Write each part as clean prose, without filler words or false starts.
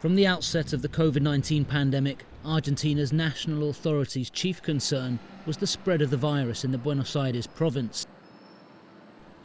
From the outset of the COVID-19 pandemic, Argentina's national authorities' chief concern was the spread of the virus in the Buenos Aires province.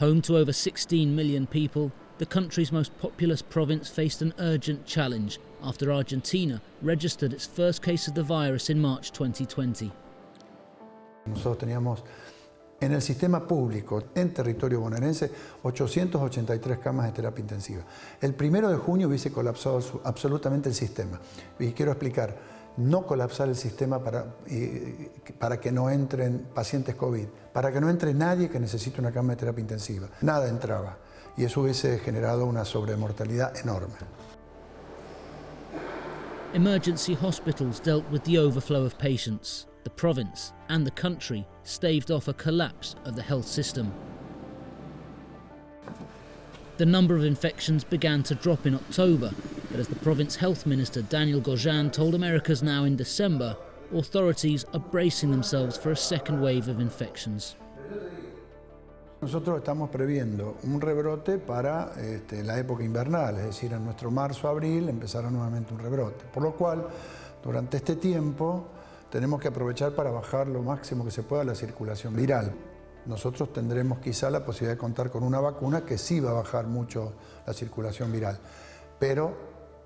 Home to over 16 million people, the country's most populous province faced an urgent challenge after Argentina registered its first case of the virus in March 2020. Nosotros teníamos en el sistema público, en territorio bonaerense, 883 camas de terapia intensiva. El 1 de junio hubiese colapsado absolutamente el sistema. Y quiero explicar, no colapsar el sistema para que no entren pacientes COVID, para que no entre nadie que necesite una cama de terapia intensiva. Nada entraba y eso hubiese generado una sobremortalidad enorme. Emergency hospitals dealt with the overflow of patients. The province and the country staved off a collapse of the health system. The number of infections began to drop in October, but as the province health minister Daniel Gojan told America's Now in December, authorities are bracing themselves for a second wave of infections. Nosotros estamos previendo un rebrote para la época invernal, es decir, en nuestro marzo-abril empezará nuevamente un rebrote, por lo cual durante este tiempo tenemos que aprovechar para bajar lo máximo que se pueda la circulación viral. Nosotros tendremos quizá la posibilidad de contar con una vacuna que sí va a bajar mucho la circulación viral, pero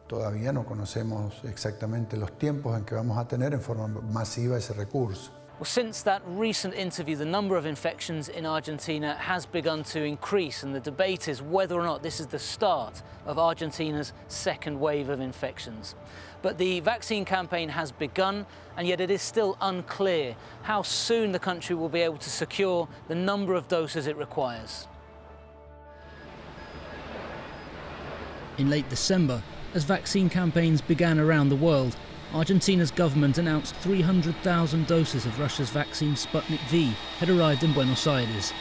todavía no conocemos exactamente los tiempos en que vamos a tener en forma masiva ese recurso. Well, since that recent interview, the number of infections in Argentina has begun to increase, and the debate is whether or not this is the start of Argentina's second wave of infections. But the vaccine campaign has begun, and yet it is still unclear how soon the country will be able to secure the number of doses it requires. In late December, as vaccine campaigns began around the world, Argentina's government announced 300,000 doses of Russia's vaccine Sputnik V had arrived in Buenos Aires.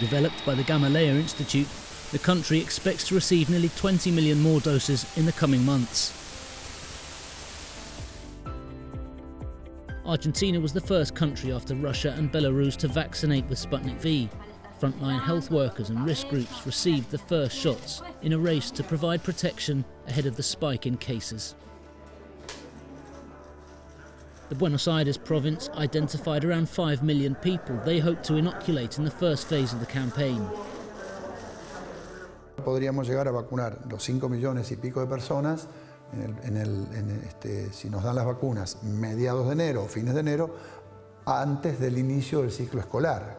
Developed by the Gamaleya Institute, the country expects to receive nearly 20 million more doses in the coming months. Argentina was the first country after Russia and Belarus to vaccinate with Sputnik V. Frontline health workers and risk groups received the first shots in a race to provide protection ahead of the spike in cases. The Buenos Aires province identified around 5 million people they hoped to inoculate in the first phase of the campaign. Podríamos llegar a vacunar los 5 millones y pico de personas si nos dan las vacunas mediados de enero o fines de enero, antes del inicio del ciclo escolar.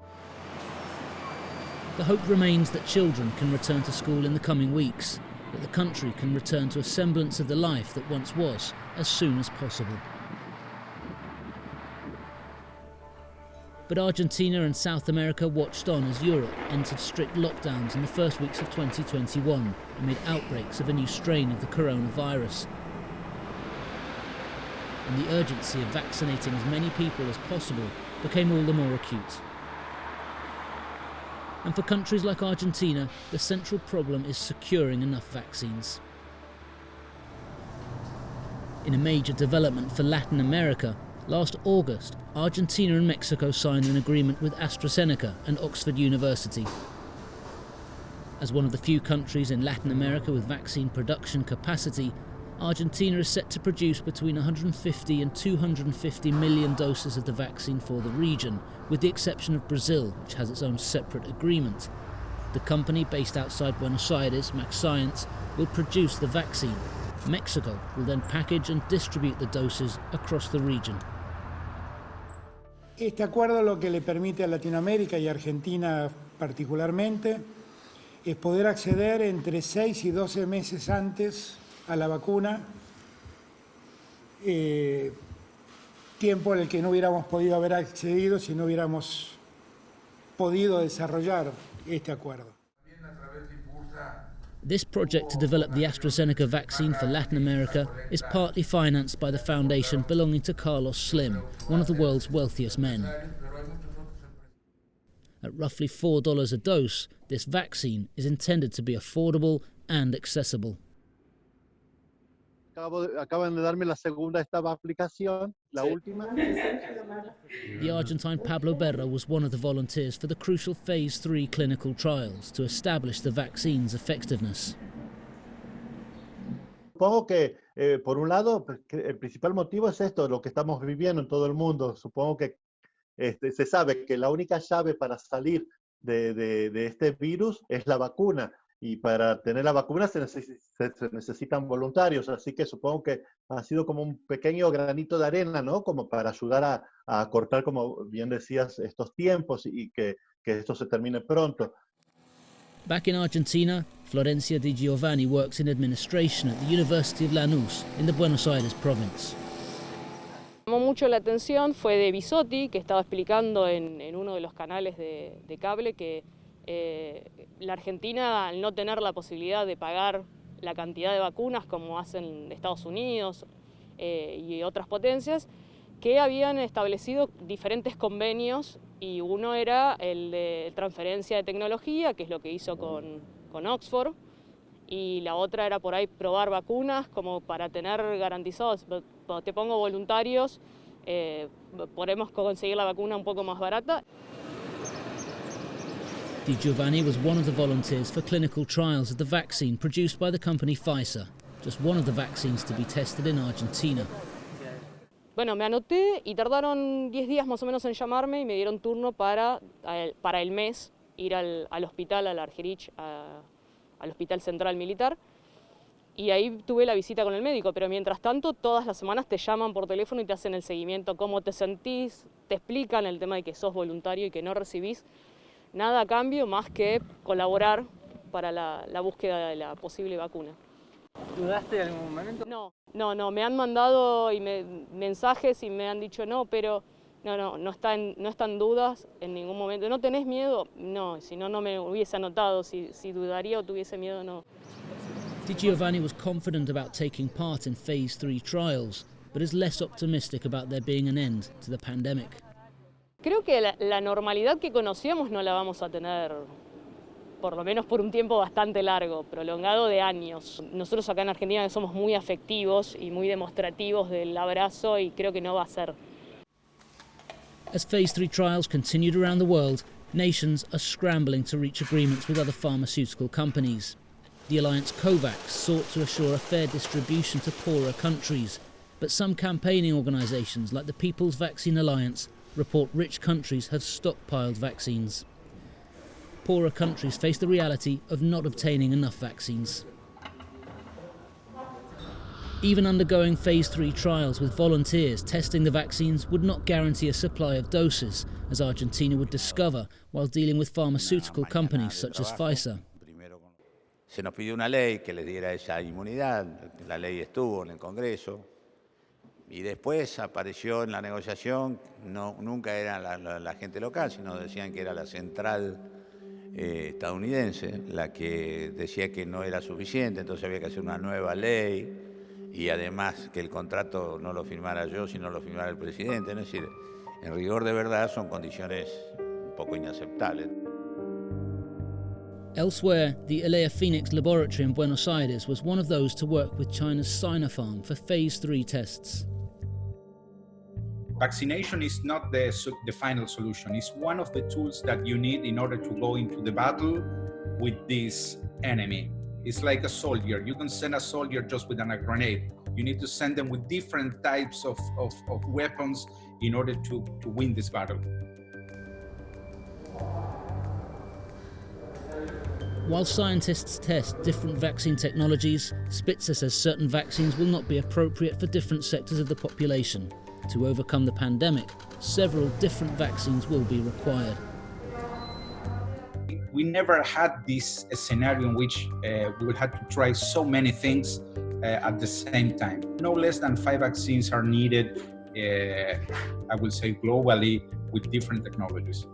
The hope remains that children can return to school in the coming weeks, that the country can return to a semblance of the life that once was as soon as possible. But Argentina and South America watched on as Europe entered strict lockdowns in the first weeks of 2021 amid outbreaks of a new strain of the coronavirus. And the urgency of vaccinating as many people as possible became all the more acute. And for countries like Argentina, the central problem is securing enough vaccines. In a major development for Latin America, last August, Argentina and Mexico signed an agreement with AstraZeneca and Oxford University. As one of the few countries in Latin America with vaccine production capacity, Argentina is set to produce between 150 and 250 million doses of the vaccine for the region, with the exception of Brazil, which has its own separate agreement. The company based outside Buenos Aires, Max Science, will produce the vaccine. Mexico will then package and distribute the doses across the region. Este acuerdo lo que le permite a Latinoamérica y Argentina particularmente es poder acceder entre 6 y 12 meses antes a la vacuna, tiempo en el que no hubiéramos podido haber accedido si no hubiéramos podido desarrollar este acuerdo. This project to develop the AstraZeneca vaccine for Latin America is partly financed by the foundation belonging to Carlos Slim, one of the world's wealthiest men. At roughly $4 a dose, this vaccine is intended to be affordable and accessible. Acaban de darme la segunda esta aplicación, la última. The Argentine Pablo Berra was one of the volunteers for the crucial Phase 3 clinical trials to establish the vaccine's effectiveness. supongo que, por un lado, pues, que el principal motivo es esto, lo que estamos viviendo en todo el mundo. Supongo que se sabe que la única llave para salir de este virus es la vacuna. Y para tener la vacuna se necesitan voluntarios, así que supongo que ha sido como un pequeño granito de arena, ¿no? Como para ayudar a cortar, como bien decías, estos tiempos y que esto se termine pronto. Back in Argentina, Florencia Di Giovanni works in administration at the University of Lanús in the Buenos Aires province. Llamó mucho la atención fue de Bisotti, que estaba explicando en uno de los canales de cable que la Argentina, al no tener la posibilidad de pagar la cantidad de vacunas como hacen Estados Unidos y otras potencias, que habían establecido diferentes convenios y uno era el de transferencia de tecnología, que es lo que hizo con Oxford, y la otra era por ahí probar vacunas como para tener garantizados, te pongo voluntarios, podemos conseguir la vacuna un poco más barata. Di Giovanni was one of the volunteers for clinical trials of the vaccine produced by the company Pfizer, just one of the vaccines to be tested in Argentina. Bueno, me anoté y tardaron 10 días más o menos en llamarme y me dieron turno para el mes ir al hospital, al Argerich, al Hospital Central Militar. Y ahí tuve la visita con el médico, pero mientras tanto todas las semanas te llaman por teléfono y te hacen el seguimiento, cómo te sentís, te explican el tema de que sos voluntario y que no recibís nada a cambio más que colaborar para la búsqueda de la posible vacuna. ¿Dudaste en algún momento? No, me han mandado mensajes y me han dicho no, pero no están dudas en ningún momento. ¿No tenés miedo? No, si no, no me hubiese anotado. Si dudaría o tuviese miedo, no. Di Giovanni was confident about taking part in phase 3 trials, but is less optimistic about there being an end to the pandemic. Creo que la normalidad que conocíamos no la vamos a tener, por lo menos por un tiempo bastante largo, prolongado de años. Nosotros acá en Argentina somos muy afectivos y muy demostrativos del abrazo y creo que no va a ser. As phase 3 trials continued around the world, nations are scrambling to reach agreements with other pharmaceutical companies. The alliance COVAX sought to assure a fair distribution to poorer countries, but some campaigning organisations like the People's Vaccine Alliance report rich countries have stockpiled vaccines. Poorer countries face the reality of not obtaining enough vaccines. Even undergoing phase 3 trials with volunteers testing the vaccines would not guarantee a supply of doses, as Argentina would discover while dealing with pharmaceutical companies such as Pfizer. Se nos pidió una ley que les diera esa inmunidad, la ley estuvo en el Congreso y después apareció en la negociación, nunca era la gente local, sino decían que era la central estadounidense la que decía que no era suficiente, entonces había que hacer una nueva ley y además que el contrato no lo firmara yo, sino lo firmara el presidente. Es decir, en rigor de verdad son condiciones un poco inaceptables. Elsewhere, the Elea Phoenix laboratory in Buenos Aires was one of those to work with China's Sinopharm for phase 3 tests. Vaccination is not the final solution. It's one of the tools that you need in order to go into the battle with this enemy. It's like a soldier. You can send a soldier just with a grenade. You need to send them with different types of weapons in order to win this battle. While scientists test different vaccine technologies, Spitzer says certain vaccines will not be appropriate for different sectors of the population. To overcome the pandemic, several different vaccines will be required. We never had this scenario in which we would have to try so many things at the same time. No less than 5 vaccines are needed, I will say globally, with different technologies.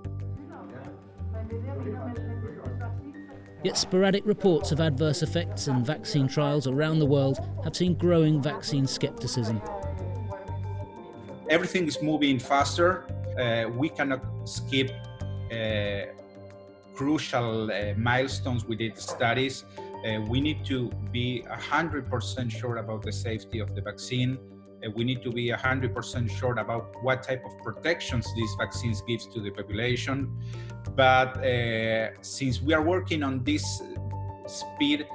Yet sporadic reports of adverse effects in vaccine trials around the world have seen growing vaccine skepticism. Everything is moving faster. We cannot skip crucial milestones with the studies. We need to be 100% sure about the safety of the vaccine. We need to be 100% sure about what type of protections these vaccines give to the population. But since we are working on this speed,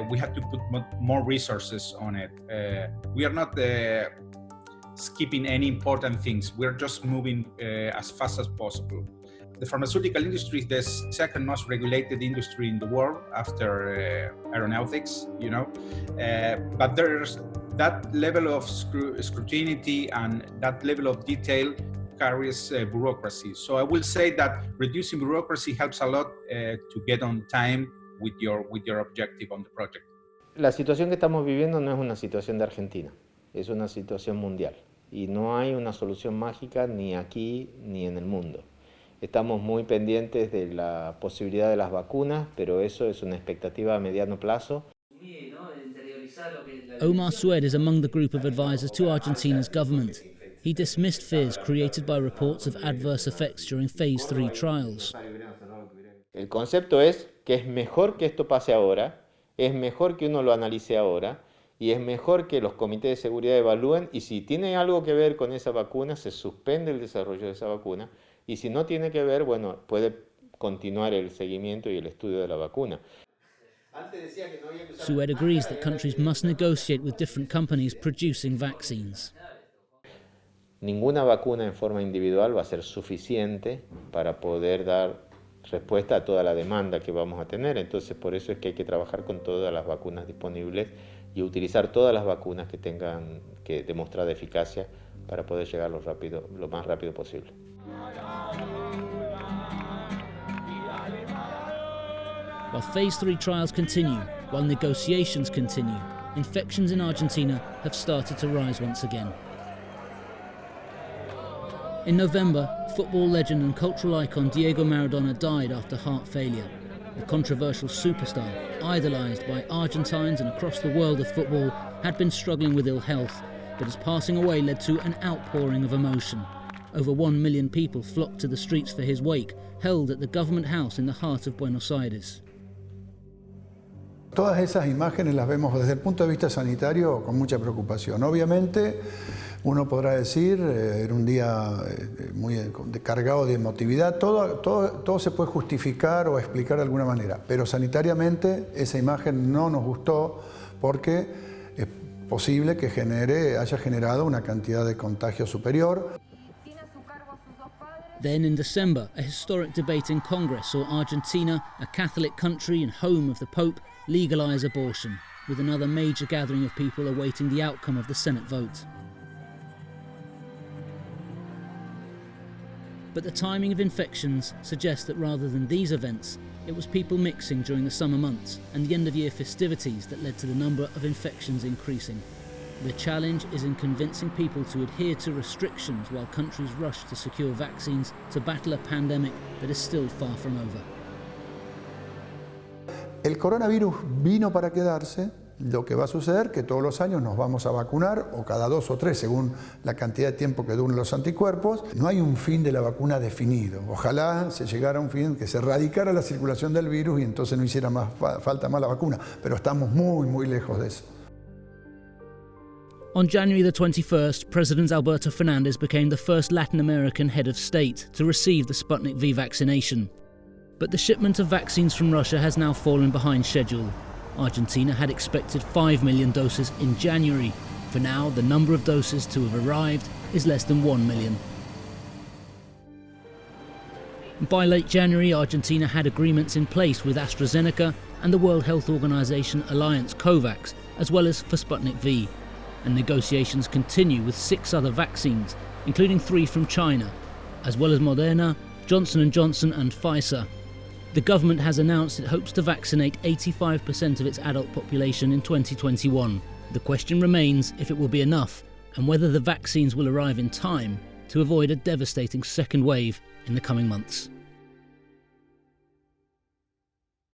we have to put more resources on it. We are not skipping any important things. We're just moving as fast as possible. The pharmaceutical industry is the second most regulated industry in the world after aeronautics, you know. But there's that level of scrutiny and that level of detail carries bureaucracy. So I will say that reducing bureaucracy helps a lot to get on time with your objective on the project. La situación que estamos viviendo no es una situación de Argentina, es una situación mundial. Y no hay una solución mágica ni aquí ni en el mundo. Estamos muy pendientes de la posibilidad de las vacunas, pero eso es una expectativa a mediano plazo. Omar Sued is among the group of advisors to Argentina's government. He dismissed fears created by reports of adverse effects during Phase 3 trials. El concepto es que es mejor que esto pase ahora, es mejor que uno lo analice ahora, y es mejor que los comités de seguridad evalúen, y si tiene algo que ver con esa vacuna, se suspende el desarrollo de esa vacuna, y si no tiene que ver, bueno, puede continuar el seguimiento y el estudio de la vacuna. Sued agrees that countries must negotiate with different companies producing vaccines. Ninguna vacuna en forma individual va a ser suficiente para poder dar respuesta a toda la demanda que vamos a tener. Entonces, por eso es que hay que trabajar con todas las vacunas disponibles y utilizar todas las vacunas que tengan que demostrar eficacia para poder llegar lo más rápido posible. While Phase 3 trials continue, while negotiations continue, infections in Argentina have started to rise once again. In November, football legend and cultural icon Diego Maradona died after heart failure. The controversial superstar, idolised by Argentines and across the world of football, had been struggling with ill health, but his passing away led to an outpouring of emotion. Over 1 million people flocked to the streets for his wake, held at the government house in the heart of Buenos Aires. Todas esas imágenes las vemos desde el punto de vista sanitario con mucha preocupación. Obviamente, uno podrá decir, era un día muy cargado de emotividad, todo se puede justificar o explicar de alguna manera, pero sanitariamente esa imagen no nos gustó porque es posible que haya generado una cantidad de contagio superior. Then in December, a historic debate in Congress saw Argentina, a Catholic country and home of the Pope, legalise abortion, with another major gathering of people awaiting the outcome of the Senate vote. But the timing of infections suggests that rather than these events, it was people mixing during the summer months and the end-of-year festivities that led to the number of infections increasing. The challenge is in convincing people to adhere to restrictions while countries rush to secure vaccines to battle a pandemic that is still far from over. El coronavirus vino para quedarse. Lo que va a suceder es que todos los años nos vamos a vacunar, o cada 2 o 3, según la cantidad de tiempo que duren los anticuerpos. No hay un fin de la vacuna definido. Ojalá se llegara a un fin que se erradicara la circulación del virus y entonces no hiciera falta más la vacuna. Pero estamos muy, muy lejos de eso. On January the 21st, President Alberto Fernandez became the first Latin American head of state to receive the Sputnik V vaccination. But the shipment of vaccines from Russia has now fallen behind schedule. Argentina had expected 5 million doses in January. For now, the number of doses to have arrived is less than 1 million. By late January, Argentina had agreements in place with AstraZeneca and the World Health Organization alliance COVAX, as well as for Sputnik V. And negotiations continue with 6 other vaccines, including 3 from China, as well as Moderna, Johnson & Johnson and Pfizer. The government has announced it hopes to vaccinate 85% of its adult population in 2021. The question remains if it will be enough, and whether the vaccines will arrive in time to avoid a devastating second wave in the coming months.